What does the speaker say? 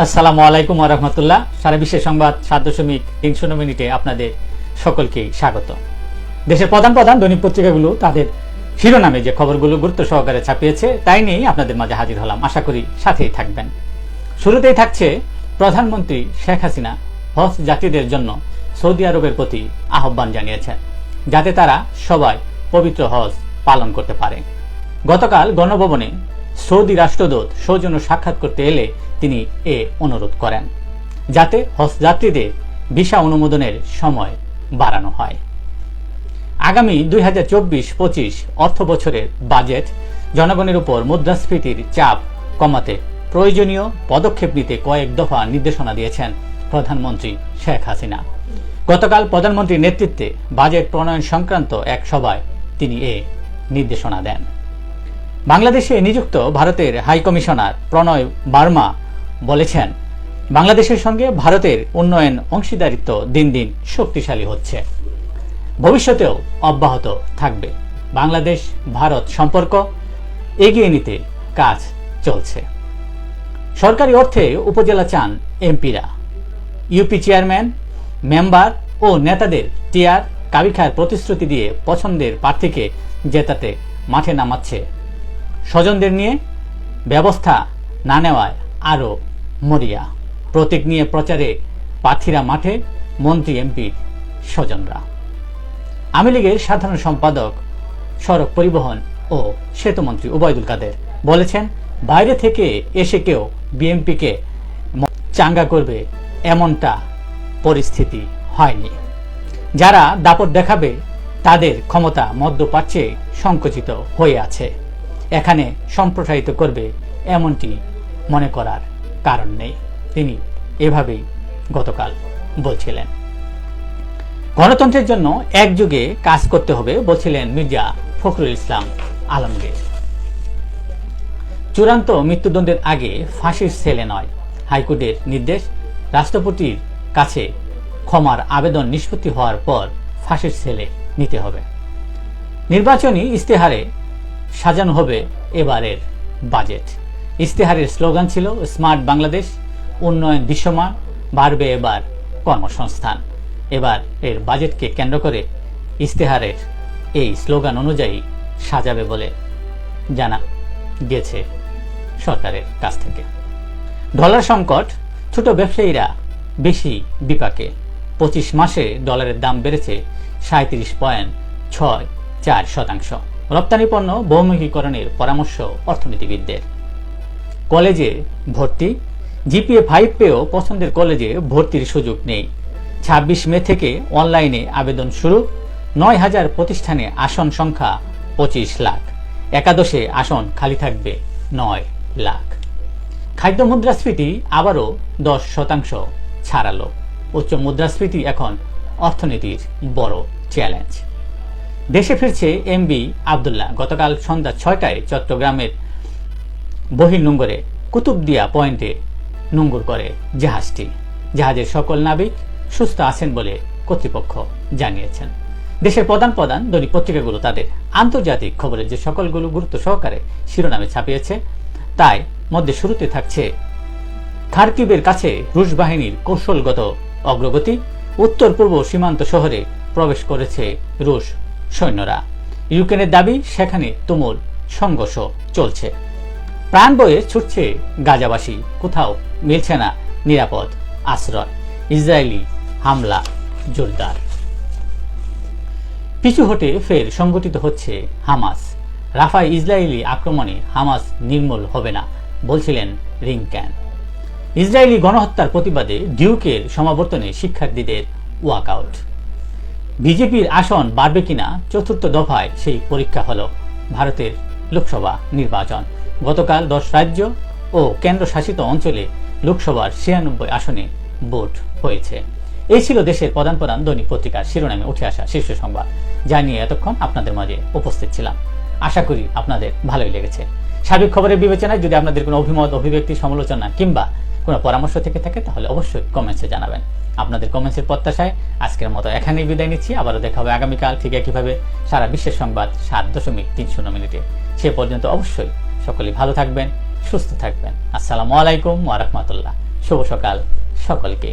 আসসালামু আলাইকুম ওয়া রাহমাতুল্লাহ। সারা বিশ্বের সংবাদ 7.3 মিনিটে আপনাদের সকলকে স্বাগত। দেশের প্রধান প্রধান দৈনিক পত্রিকাগুলো তাদের শিরোনামে যে খবরগুলো গুরুত্ব সহকারে ছাপিয়েছে তাই নিয়েই আপনাদের মাঝে হাজির হলাম। আশা করি সাথেই থাকবেন। শুরুতেই থাকছে প্রধানমন্ত্রী শেখ হাসিনা হজ যাত্রীদের জন্য সৌদি আরবের প্রতি আহ্বান জানিয়েছেন, যাতে তারা সবাই পবিত্র হজ পালন করতে পারে। গতকাল গণভবনে সৌদি রাষ্ট্রদূত সৌজন্য সাক্ষাৎ করতে এলে তিনি এ অনুরোধ করেন, যাতে হজ যাত্রীদের ভিসা অনুমোদনের সময় বাড়ানো হয়। আগামী 2024-25 অর্থ বছরের বাজেট জনগণের উপর মুদ্রাস্ফীতির চাপ কমাতে প্রয়োজনীয় পদক্ষেপ নিতে কয়েক দফা নির্দেশনা দিয়েছেন প্রধানমন্ত্রী শেখ হাসিনা। গতকাল প্রধানমন্ত্রীর নেতৃত্বে বাজেট প্রণয়ন সংক্রান্ত এক সভায় তিনি এ নির্দেশনা দেন। বাংলাদেশে নিযুক্ত ভারতের হাই কমিশনার প্রণয় বার্মা বলেছেন, বাংলাদেশের সঙ্গে ভারতের উন্নয়ন অংশীদারিত্ব দিন দিন শক্তিশালী হচ্ছে, ভবিষ্যতেও অব্যাহত থাকবে। বাংলাদেশ ভারত সম্পর্ক এগিয়ে নিতে কাজ চলছে। সরকারি অর্থে উপজেলা চান এমপিরা। ইউপি চেয়ারম্যান, মেম্বার ও নেতাদের টিআর কাবিখার প্রতিশ্রুতি দিয়ে পছন্দের প্রার্থীকে জেতাতে মাঠে নামাচ্ছে। স্বজনদের নিয়ে ব্যবস্থা না নেওয়ায় আরও মরিয়া। প্রতীক নিয়ে প্রচারে প্রার্থীরা মাঠে, মন্ত্রী এমপির স্বজনরা। আওয়ামী লীগের সাধারণ সম্পাদক, সড়ক পরিবহন ও সেতুমন্ত্রী ওবায়দুল কাদের বলেছেন, বাইরে থেকে এসে কেউ বিএনপিকে চাঙ্গা করবে এমনটা পরিস্থিতি হয়নি। যারা দাপট দেখাবে তাদের ক্ষমতা মধ্যপ্রাচ্যে সংকুচিত হয়ে আছে, এখানে সম্প্রসারিত করবে এমনটি মনে করার কারণ নেই। তিনি এভাবেই গতকাল বলছিলেন। গণতন্ত্রের জন্য একযোগে কাজ করতে হবে বলছিলেন মির্জা ফখরুল ইসলাম আলমগীর। চূড়ান্ত মৃত্যুদণ্ডের আগে ফাঁসির সেলে নয়, হাইকোর্টের নির্দেশ। রাষ্ট্রপতির কাছে ক্ষমার আবেদন নিষ্পত্তি হওয়ার পর ফাঁসির সেলে নিতে হবে। নির্বাচনী ইশতেহারে সাজানো হবে এবারের বাজেট। ইশতেহারের স্লোগান ছিল স্মার্ট বাংলাদেশ, উন্নয়ন দৃশ্যমান, বাড়বে এবার কর্মসংস্থান। এবার এর বাজেটকে কেন্দ্র করে ইশতেহারের এই স্লোগান অনুযায়ী সাজাবে বলে জানা গেছে সরকারের কাছ থেকে। ডলার সংকট, ছোট ব্যবসায়ীরা বেশি বিপাকে। 25 মাসে ডলারের দাম বেড়েছে 37.64%। রপ্তানি পণ্য বহুমুখীকরণের পরামর্শ অর্থনীতিবিদদের। কলেজে ভর্তি, জিপিএ 5 পেয়েও পছন্দের কলেজে ভর্তির সুযোগ নেই। 26 মে থেকে অনলাইনে আবেদন শুরু। 9,000 প্রতিষ্ঠানে আসন সংখ্যা 25 লাখ। একাদশে আসন খালি থাকবে 9 লাখ। খাদ্য মুদ্রাস্ফীতি আবারও 10% ছাড়ালো। উচ্চ মুদ্রাস্ফীতি এখন অর্থনীতির বড় চ্যালেঞ্জ। দেশে ফিরছে এমবি আবদুল্লাহ। গতকাল সন্ধ্যা 6টায় চট্টগ্রামের বহির্নোঙরে কুতুবদিয়া পয়েন্টে নোঙর করে জাহাজটি। জাহাজের সকল নাবিক সুস্থ আছেন বলে কর্তৃপক্ষ জানিয়েছেন। দেশের প্রধান প্রধান দৈনিক পত্রিকাগুলো তাদের আন্তর্জাতিক খবরের যে সকলগুলো গুরুত্ব সহকারে শিরোনামে ছাপিয়েছে তাই মধ্যে শুরুতে থাকছে খার্কিভের কাছে রুশ বাহিনীর কৌশলগত অগ্রগতি। উত্তর পূর্ব সীমান্ত শহরে প্রবেশ করেছে রুশ সৈন্যরা। ইউক্রেনের দাবি সেখানে তুমুল সংঘর্ষ চলছে। প্রাণ বয়ে ছুটছে গাজাবাসী, কোথাও মিলছে না নিরাপদ আশ্রয়। ইসরায়েলি হামলা জোরদার। পিছু হটে ফের সংগঠিত হচ্ছে হামাস। রাফায় ইসরায়েলি আক্রমণে হামাস নির্মূল হবে না বলছিলেন রিংক্যান। ইসরায়েলি গণহত্যার প্রতিবাদে ডিউকের সমাবর্তনে শিক্ষার্থীদের ওয়াকআউট। বিজেপির আসন বাড়বে কিনা চতুর্থ দফায় সেই পরীক্ষা হলো ভারতের লোকসভা নির্বাচন। গতকাল 10 রাজ্য ও কেন্দ্রশাসিত অঞ্চলে লোকসভার 96 আসনে ভোট হয়েছে। এই ছিল দেশের প্রধান প্রধান দৈনিক পত্রিকার শিরোনামে উঠে আসা শীর্ষ সংবাদ, যা নিয়ে এতক্ষণ আপনাদের মাঝে উপস্থিত ছিলাম। আশা করি আপনাদের ভালোই লেগেছে। সার্বিক খবরের বিবেচনায় যদি আপনাদের কোনো অভিমত, অভিব্যক্তি, সমালোচনা কিংবা কোনো পরামর্শ থেকে থাকে তাহলে অবশ্যই কমেন্টসে জানাবেন। আপনাদের কমেন্টসের প্রত্যাশায় আজকের মতো এখানেই বিদায় নিচ্ছি। আবারও দেখা হবে আগামীকাল ঠিক একইভাবে সারা বিশ্বের সংবাদ 7.3 মিনিটে। সে পর্যন্ত অবশ্যই সকলে ভালো থাকবেন, সুস্থ থাকবেন। আসসালামু আলাইকুম ওয়া রাহমাতুল্লাহ। শুভ সকাল সকলকে।